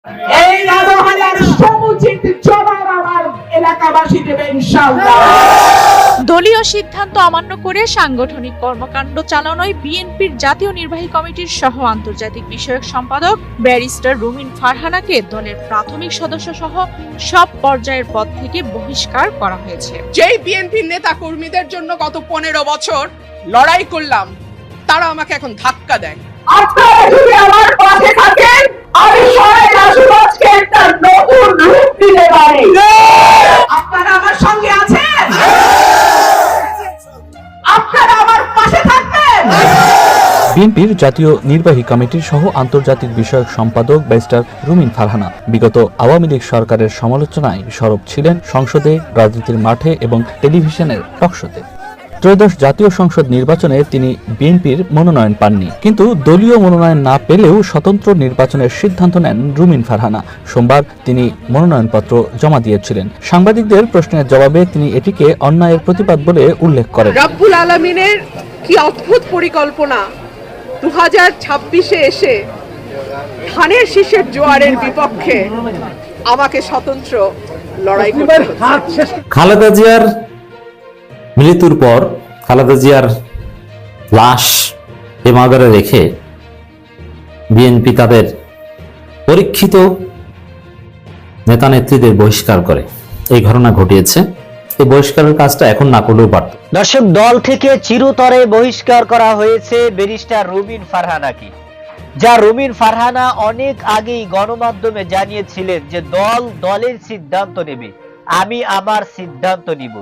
এই আবহাওয়ার সমুচিত জবাব আমার এলাকাবাসী দেবে ইনশাআল্লাহ। দলীয় সিদ্ধান্ত অমান্য করে সাংগঠনিক কর্মকাণ্ড চালানোয় বিএনপির জাতীয় নির্বাহী কমিটির সহ আন্তর্জাতিক বিষয়ক সম্পাদক ব্যারিস্টার রুমিন ফারহানাকে দলের প্রাথমিক সদস্য সহ সব পর্যায়ের পদ থেকে বহিষ্কার করা হয়েছে। যেই বিএনপির নেতা কর্মীদের জন্য গত 15 বছর লড়াই করলাম, তারা আমাকে এখন ধাক্কা দেয়। আপনারা যদি আমার পাশে থাকেন, আমি সরাইল আশুগঞ্জকে একটা নতুন রূপ দিতে পারি। আপনারা আমার সঙ্গে আছেন? আপনারা আমার পাশে থাকবেন? বিএনপির জাতীয় নির্বাহী কমিটির সহ আন্তর্জাতিক বিষয়ক সম্পাদক ব্যারিস্টার রুমিন ফারহানা বিগত আওয়ামী লীগ সরকারের সমালোচনায় সরব ছিলেন সংসদে, রাজনীতির মাঠে এবং টেলিভিশনের টকশোতে। ত্রয়োদশ জাতীয় সংসদ নির্বাচনে তিনি বিএনপির মনোনয়ন পাননি, কিন্তু দলীয় মনোনয়ন না পেলেও স্বতন্ত্র নির্বাচনের সিদ্ধান্ত নেন রুমিন ফারহানা। সোমবার তিনি মনোনয়নপত্র জমা দিয়েছিলেন। সাংবাদিকদের প্রশ্নের জবাবে তিনি এটিকে অন্যায়ের প্রতিবাদ বলে উল্লেখ করেন। রব্বুল আলামিনের কি অদ্ভুত পরিকল্পনা! 2026-এ এসে ধানের শীষের জোয়ারের বিপক্ষে আমাকে স্বতন্ত্র লড়াই করতে হচ্ছে। খালেদা জিয়ার মৃত্যুর পর খালেদা জিয়ার লাশ হিমাগারে রেখে বিএনপি তাদের পরীক্ষিত নেতা নেত্রীদের বহিষ্কার করে এই ঘটনা ঘটিয়েছে। এই বহিষ্কারের কাজটা এখন না করলেও পারত। দর্শক, দল থেকে চিরতরে বহিষ্কার করা হয়েছে ব্যারিস্টার রুমিন ফারহানাকে, যা রুমিন ফারহানা অনেক আগেই গণমাধ্যমে জানিয়েছিলেন যে দলের সিদ্ধান্ত নেবে, আমি আমার সিদ্ধান্ত নিব।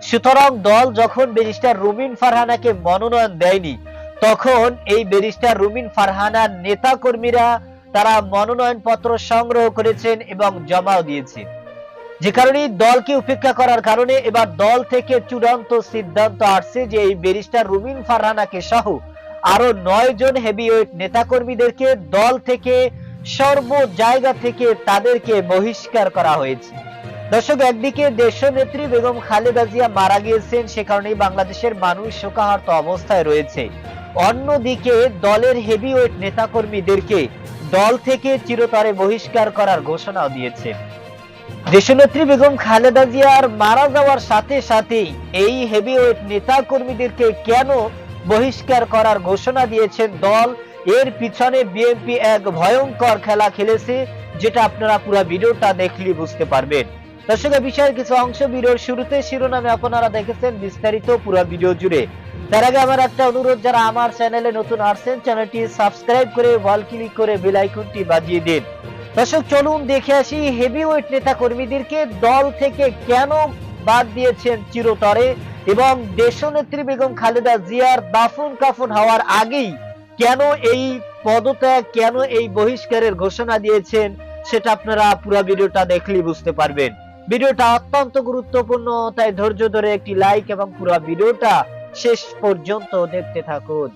সুতরাং দল যখন ব্যারিস্টার রুমিন ফারহানাকে মনোনয়ন দেয়নি, তখন এই ব্যারিস্টার রুমিন ফারহানার নেতা কর্মীরা তারা মনোনয়ন পত্র সংগ্রহ করেছেন এবং জমাও দিয়েছেন, যে কারণে দলকে উপেক্ষা করার কারণে এবার দল থেকে চূড়ান্ত সিদ্ধান্ত আসছে যে এই ব্যারিস্টার রুমিন ফারহানাকে সহ আরো 9 জন হেভিওয়েট নেতাকর্মীদেরকে দল থেকে সর্ব জায়গা থেকে তাদেরকে বহিষ্কার করা হয়েছে। দর্শক, একদিকে দেশনেত্রী বেগম খালেদা জিয়া মারা গিয়েছেন, সে কারণে বাংলাদেশের মানুষ শোকাহত অবস্থায় রয়েছে। অন্যদিকে দলের হেভিওয়েট নেতাকর্মীদেরকে দল থেকে চিরতরে বহিষ্কার করার ঘোষণাও দিয়েছে। দেশনেত্রী বেগম খালেদা জিয়ার মারা যাওয়ার সাথে সাথেই এই হেভিওয়েট নেতা কর্মীদেরকে কেন বহিষ্কার করার ঘোষণা দিয়েছেন দল, এর পিছনে বিএনপি এক ভয়ঙ্কর খেলা খেলেছে, যেটা আপনারা পুরো ভিডিওটা দেখলে বুঝতে পারবেন। দর্শক, বিষয়ের কিছু অংশ ভিডিওর শুরুতে শিরোনামে আপনারা দেখেছেন, বিস্তারিত পুরো ভিডিও জুড়ে। তার আগে আমার একটা অনুরোধ, যারা আমার চ্যানেলে নতুন আসছেন চ্যানেলটি সাবস্ক্রাইব করে অল ক্লিক করে বেল আইকনটি বাজিয়ে দিন। দর্শক, চলুন দেখে আসি হেভিওয়েট নেতা কর্মীদেরকে দল থেকে কেন বাদ দিয়েছেন চিরতরে, এবং দেশনেত্রী বেগম খালেদা জিয়ার দাফন কাফন হওয়ার আগেই কেন এই পদত্যাগ, কেন এই বহিষ্কারের ঘোষণা দিয়েছেন, সেটা আপনারা পুরো ভিডিওটা দেখলে বুঝতে পারবেন। ভিডিওটা অত্যন্ত গুরুত্বপূর্ণ, তাই ধৈর্য ধরে একটি লাইক এবং পুরো ভিডিওটা শেষ পর্যন্ত দেখতে থাকুন।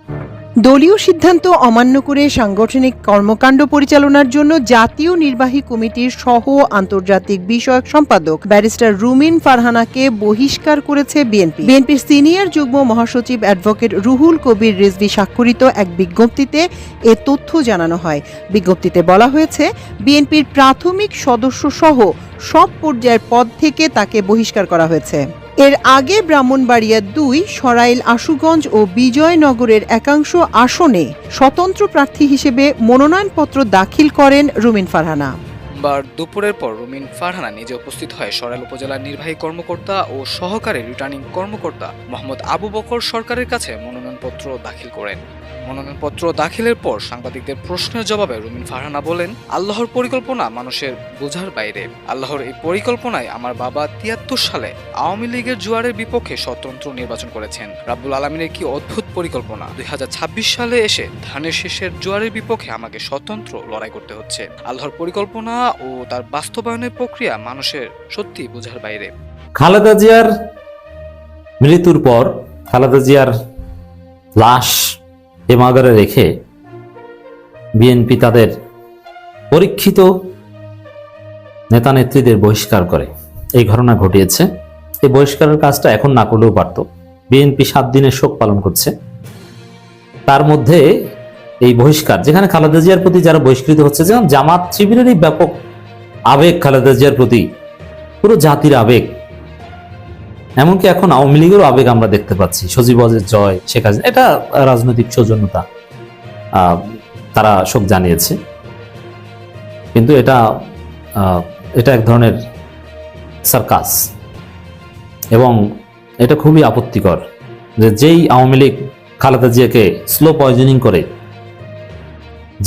দলীয় সিদ্ধান্ত অমান্য করে সাংগঠনিক কর্মকাণ্ড পরিচালনার জন্য জাতীয় নির্বাহী কমিটির সহ আন্তর্জাতিক বিষয়ক সম্পাদক ব্যারিস্টার রুমিন ফারহানাকে বহিষ্কার করেছে বিএনপি। বিএনপির সিনিয়র যুগ্ম মহাসচিব অ্যাডভোকেট রুহুল কবির রিজভী স্বাক্ষরিত এক বিজ্ঞপ্তিতে এ তথ্য জানানো হয়। বিজ্ঞপ্তিতে বলা হয়েছে, বিএনপির প্রাথমিক সদস্য সহ সব পর্যায়ের পদ থেকে তাকে বহিষ্কার করা হয়েছে। এর আগে ব্রাহ্মণবাড়িয়া 2, সরাইল আশুগঞ্জ ও বিজয়নগরের একাংশ আসনে স্বতন্ত্র প্রার্থী হিসেবে মনোনয়নপত্র দাখিল করেন রুমিন ফারহানা। দুপুরের পর রুমিন ফারহানা নিজে উপস্থিত হয় সরাইল উপজেলার নির্বাহী কর্মকর্তা ও সহকারী রিটার্নিং কর্মকর্তা মোহাম্মদ আবু বকর সরকারের কাছে মনোনয়নপত্র দাখিল করেন। মনোনয়নপত্র দাখিলের পর সাংবাদিকদের প্রশ্নের জবাবে রুমিন ফারহানা বলেন, আল্লাহর পরিকল্পনা মানুষের বোঝার বাইরে। আল্লাহর এই পরিকল্পনায় আমার বাবা 73 সালে আওয়ামী লীগের জোয়ারের বিপক্ষে স্বতন্ত্র নির্বাচন করেছেন। রাব্বুল আলামিনের কি অদ্ভুত পরিকল্পনা! 2026 সালে এসে ধানের শীষের জোয়ারের বিপক্ষে আমাকে স্বতন্ত্র লড়াই করতে হচ্ছে। আল্লাহর পরিকল্পনা ও তার বাস্তবায়নের প্রক্রিয়া মানুষের সত্যি বোঝার বাইরে। খালেদা জিয়ার মৃত্যুর পর খালেদা জিয়ার লাশ হিমাগারে রেখে বিএনপি তাদের পরীক্ষিত নেতা নেত্রীদের বহিষ্কার করে এই ঘটনা ঘটিয়েছে। এই বহিষ্কারের কাজটা এখন না করলেও পারত। বিএনপি 7 দিনের শোক পালন করছে। তার মধ্যে এই বহিষ্কার, যেখানে খালেদা জিয়ার প্রতি যারা বহিষ্কৃত হচ্ছে, যেমন জামাত শিবিরেরই ব্যাপক আবেগ খালেদা জিয়ার প্রতি, পুরো জাতির আবেগ, এমনকি এখন আওয়ামী লীগেরও আবেগ আমরা দেখতে পাচ্ছি। সজীব ওয়াজেদ জয়, শেখ হাসিনা, এটা রাজনৈতিক সৌজন্যতা, তারা শোক জানিয়েছে, কিন্তু এটা এক ধরনের সার্কাস, এবং এটা খুবই আপত্তিকর যে যেই আওয়ামী লীগ খালেদা জিয়াকে স্লো পয়জনিং করে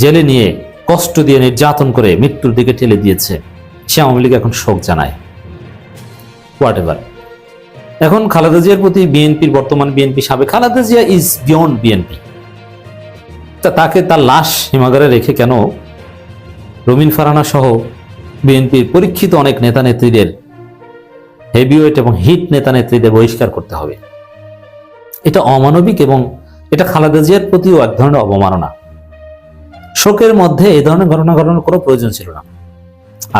জেলে নিয়ে কষ্ট দিয়ে নির্যাতন করে মৃত্যুর দিকে ঠেলে দিয়েছে, সে আওয়ামী লীগ এখন শোক জানায়। হোয়াটএভার। এখন খালেদা জিয়ার প্রতি বিএনপির, বর্তমান বিএনপি, সাবেক Khaleda Zia is beyond BNP, তাকে তার লাশ হিমাগারে রেখে কেন রুমিন ফারহানা সহ বিএনপির পরীক্ষিত অনেক নেতা নেত্রীদের, হেভিওয়েট এবং হিট নেতা নেত্রীদের বহিষ্কার করতে হবে? এটা অমানবিক, এবং এটা খালেদা জিয়ার প্রতিও এক ধরনের অবমাননা। শোকের মধ্যে এই ধরনের ঘটনা ঘটানোর কোনো প্রয়োজন ছিল না।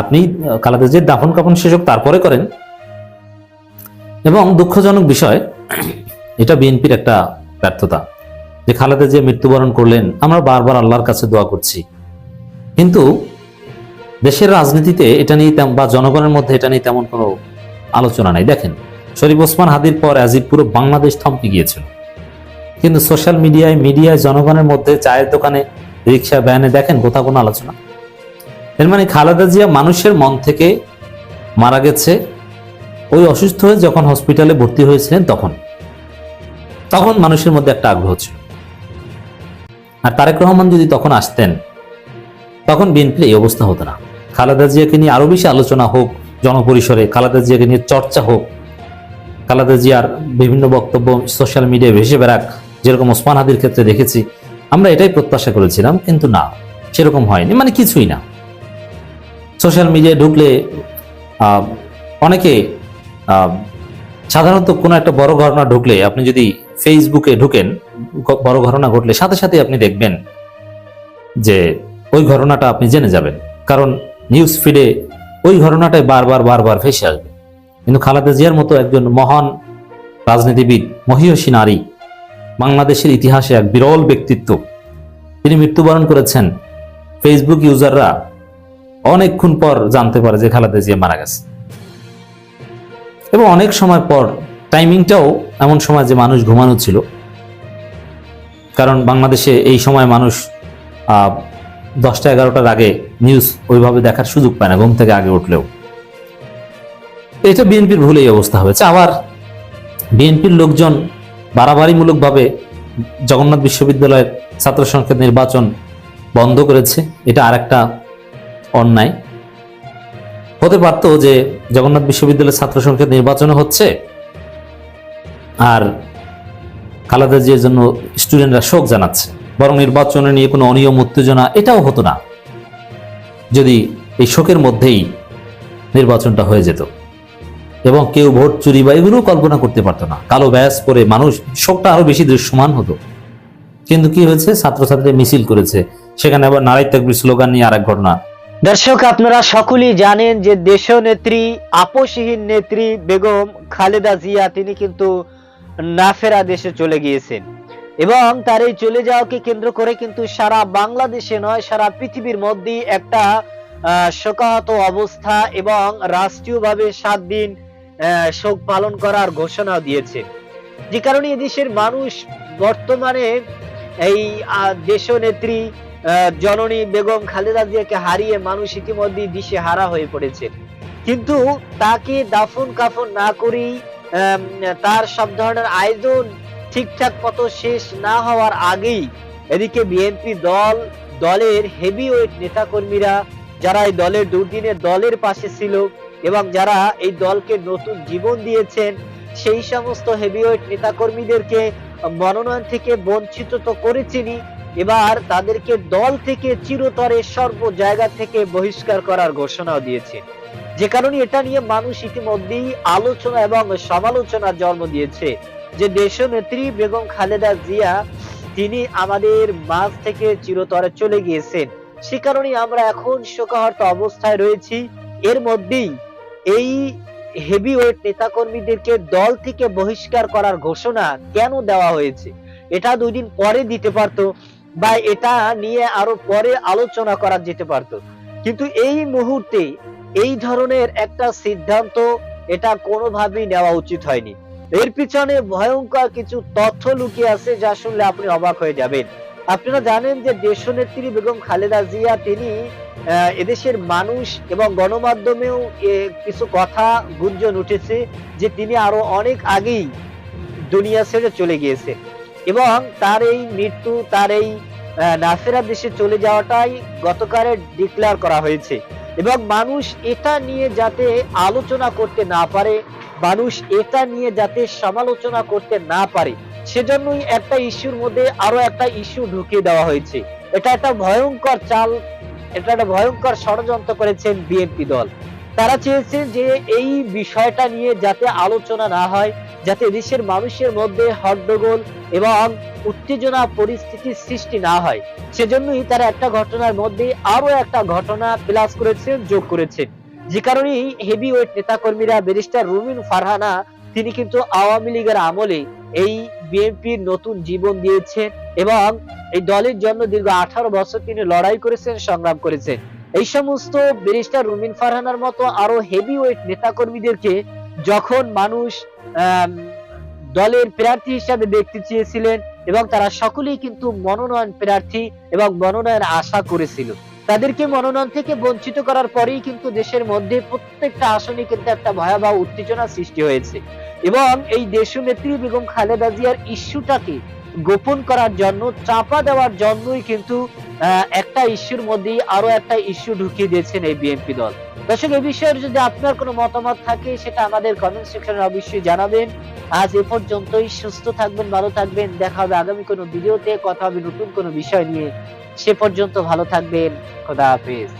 আপনি খালেদা জিয়ার দাফন কাফন শেষ হোক, তারপরে করেন। এবং দুঃখজনক বিষয়, এটা বিএনপির একটা ব্যর্থতা যে খালেদা জিয়া মৃত্যুবরণ করলেন। আমরা বারবার আল্লাহর কাছে দোয়া করছি, কিন্তু দেশের রাজনীতিতে এটা নিয়ে বা জনগণের মধ্যে এটা নিয়ে তেমন কোনো আলোচনা নাই। দেখেন, শরীফ ওসমান হাদির পর অ্যাজিব পুরো বাংলাদেশ থমকে গিয়েছিল, কিন্তু সোশ্যাল মিডিয়ায় জনগণের মধ্যে, চায়ের দোকানে, রিক্সা, ভ্যানে দেখেন কোথাও কোনো আলোচনা। এর মানে খালেদা জিয়া মানুষের মন থেকে মারা গেছে। ওই অসুস্থ হয়ে যখন হসপিটালে ভর্তি হয়েছিলেন, তখন মানুষের মধ্যে একটা আগ্রহ ছিল। আর তারেক রহমান যদি তখন আসতেন, তখন বিএনপির এই অবস্থা হতো না। খালেদা জিয়াকে নিয়ে আরো বেশি আলোচনা হোক জনপরিসরে, খালেদা জিয়াকে নিয়ে চর্চা হোক, খালেদা জিয়ার বিভিন্ন বক্তব্য সোশ্যাল মিডিয়ায় ভেসে বেড়াক, যেরকম ওসমান হাদির ক্ষেত্রে দেখেছি। আমরা এটাই প্রত্যাশা করেছিলাম, কিন্তু না, সেরকম হয়নি। মানে কিছুই না। সোশ্যাল মিডিয়ায় ঢুকলে অনেকে, সাধারণত কোনো একটা বড় ঘটনা ঢুকলে, আপনি যদি ফেসবুকে ঢুকেন, বড় ঘটনা ঘটলে সাথে সাথে আপনি দেখবেন যে ওই ঘটনাটা আপনি জেনে যাবেন, কারণ নিউজ ফিডে ওই ঘটনাটাই বারবার ভেসে আসবে। কিন্তু খালেদা জিয়ার মতো একজন মহান রাজনীতিবিদ, মহিয়সী নারী, বাংলাদেশের ইতিহাসে এক বিরল ব্যক্তিত্ব, তিনি মৃত্যুবরণ করেছেন। ফেসবুক ইউজাররা অনেকক্ষণ পর জানতে পারে যে খালেদা জিয়া মারা গেছে, এবং অনেক সময় পর, টাইমিংটাও এমন সময় যে মানুষ ঘুমানো ছিল, কারণ বাংলাদেশে এই সময় মানুষ 10টা-11টার আগে নিউজ ওইভাবে দেখার সুযোগ পায় না, ঘুম থেকে আগে উঠলেও। এটা বিএনপির ভুল এই অবস্থা হয়েছে। আবার বিএনপির লোকজন বাড়াবাড়িমূলকভাবে জগন্নাথ বিশ্ববিদ্যালয়ের ছাত্র সংসদ নির্বাচন বন্ধ করেছে। এটা আরেকটা অন্যায়। হতে পারত যে জগন্নাথ বিশ্ববিদ্যালয়ের ছাত্র সংসদ নির্বাচন হচ্ছে, আর খালেদা জিয়ার জন্য স্টুডেন্টরা শোক জানাচ্ছে, বরং নির্বাচনে নিয়ে কোনো অনিয়ম, উত্তেজনা এটাও হতো না যদি এই শোকের মধ্যেই নির্বাচনটা হয়ে যেত, এবং কেউ ভোট চুরি বা এগুলো কল্পনা করতে পারতো না। কালো ব্যাস পরে মানুষ, শোকটা আরো বেশি দৃশ্যমান হতো। কিন্তু কি হয়েছে, ছাত্রছাত্রী মিছিল করেছে, সেখানে আবার নারী তাকবীর স্লোগান নিয়ে আরেক ঘটনা। দর্শক, আপনারা সকলেই জানেন যে দেশনেত্রী, আপসহীন নেত্রী বেগম খালেদা জিয়া, তিনি কিন্তু না ফেরা দেশে চলে গিয়েছেন, এবং তার এই চলে যাওয়াকে কেন্দ্র করে কিন্তু সারা বাংলাদেশে নয়, সারা পৃথিবীর মধ্যে একটা শোকাহত অবস্থা, এবং রাষ্ট্রীয়ভাবে 7 দিন শোক পালন করার ঘোষণা দিয়েছে। যে কারণে এদেশের মানুষ বর্তমানে এই দেশনেত্রী জননী বেগম খালেদা জিয়াকে হারিয়ে মানুষ ইতিমধ্যে দিশেহারা হয়ে পড়েছে। কিন্তু তাকে দাফন কাফন না করেই, তার সব ধরনের আয়োজন ঠিকঠাক মতো শেষ না হওয়ার আগেই এদিকে বিএনপি দলের হেভিওয়েট নেতাকর্মীরা, যারা এই দলের দুর্দিনে দলের পাশে ছিল এবং যারা এই দলকে নতুন জীবন দিয়েছেন, সেই সমস্ত হেভিওয়েট নেতাকর্মীদেরকে মনোনয়ন থেকে বঞ্চিত তো করেছেনই, এবার তাদেরকে দল থেকে চিরতরে সর্ব জায়গা থেকে বহিষ্কার করার ঘোষণাও দিয়েছে। যে কারণে এটা নিয়ে মানুষ ইতিমধ্যেই আলোচনা এবং সমালোচনার জন্ম দিয়েছে যে দেশনেত্রী বেগম খালেদা জিয়া, তিনি আমাদের মাঝ থেকে চিরতরে চলে গিয়েছেন। সে কারণে আমরা এখন শোকাহত অবস্থায় রয়েছি। এর মধ্যেই এই হেভিওয়েট নেতাকর্মীদেরকে দল থেকে বহিষ্কার করার ঘোষণা কেন দেওয়া হয়েছে? এটা 2 দিন পরে দিতে পারতো, বা এটা নিয়ে আরো পরে আলোচনা করা যেতে পারতো, কিন্তু এই মুহূর্তে এই ধরনের একটা সিদ্ধান্ত এটা কোনোভাবেই নেওয়া উচিত হয়নি। এর পিছনে ভয়ঙ্কর কিছু তথ্য লুকিয়ে আছে যা শুনলে আপনি অবাক হয়ে যাবেন। আপনারা জানেন যে দেশনেত্রী বেগম খালেদা জিয়া তিনি এদেশের মানুষ এবং গণমাধ্যমেও কিছু কথা গুঞ্জন উঠেছে যে তিনি আরো অনেক আগেই দুনিয়া ছেড়ে চলে গিয়েছে এবং তার এই মৃত্যু, তার এই নাফেরা দেশে চলে যাওয়াটাই গতকালে ডিক্লেয়ার করা হয়েছে এবং মানুষ এটা নিয়ে যাতে আলোচনা করতে না পারে, মানুষ এটা নিয়ে যাতে সমালোচনা করতে না পারে, সেজন্যই একটা ইস্যুর মধ্যে আরো একটা ইস্যু ঢুকিয়ে দেওয়া হয়েছে। এটা একটা ভয়ঙ্কর চাল, এটা একটা ভয়ঙ্কর ষড়যন্ত্র করেছেন বিএনপি দল। তারা চেয়েছেন যে এই বিষয়টা নিয়ে যাতে আলোচনা না হয়, যাতে দেশের মানুষের মধ্যে হট্টগোল এবং উত্তেজনা পরিস্থিতির সৃষ্টি না হয়, সেজন্যই তারা একটা ঘটনার মধ্যে আরো একটা ঘটনা প্লাস করেছেন, যোগ করেছেন। যে কারণেই হেভিওয়েট নেতাকর্মীরা ব্যারিস্টার রুমিন ফারহানা তিনি কিন্তু আওয়ামী লীগের আমলে এই বিএনপির নতুন জীবন দিয়েছেন এবং এই দলের জন্য দীর্ঘ 18 বছর তিনি লড়াই করেছেন, সংগ্রাম করেছেন। এই সমস্ত ব্যারিস্টার রুমিন ফারহানার মতো আরো হেভিওয়েট নেতাকর্মীদেরকে যখন মানুষ দলের প্রার্থী হিসাবে দেখতে চেয়েছিলেন এবং তারা সকলেই কিন্তু মনোনয়ন প্রার্থী এবং মনোনয়ন আশা করেছিল, তাদেরকে মনোনয়ন থেকে বঞ্চিত করার পরেই কিন্তু দেশের মধ্যে প্রত্যেকটা আসনে কিন্তু একটা ভয়াবহ উত্তেজনা সৃষ্টি হয়েছে এবং এই দেশনেত্রী বেগম খালেদা জিয়ার ইস্যুটাকে গোপন করার জন্য, চাপা দেওয়ার জন্যই কিন্তু একটা ইস্যুর মধ্যে আরো একটা ইস্যু ঢুকিয়ে দিয়েছেন এই বিএনপি দল। দর্শক, এই বিষয়ে যদি আপনার কোনো মতামত থাকে সেটা আমাদের কমেন্ট সেকশনে অবশ্যই জানাবেন। আজ এ পর্যন্তই। সুস্থ থাকবেন, ভালো থাকবেন। দেখা হবে আগামী কোনো ভিডিওতে, কথা হবে নতুন কোনো বিষয় নিয়ে। সে পর্যন্ত ভালো থাকবেন। খোদা হাফেজ।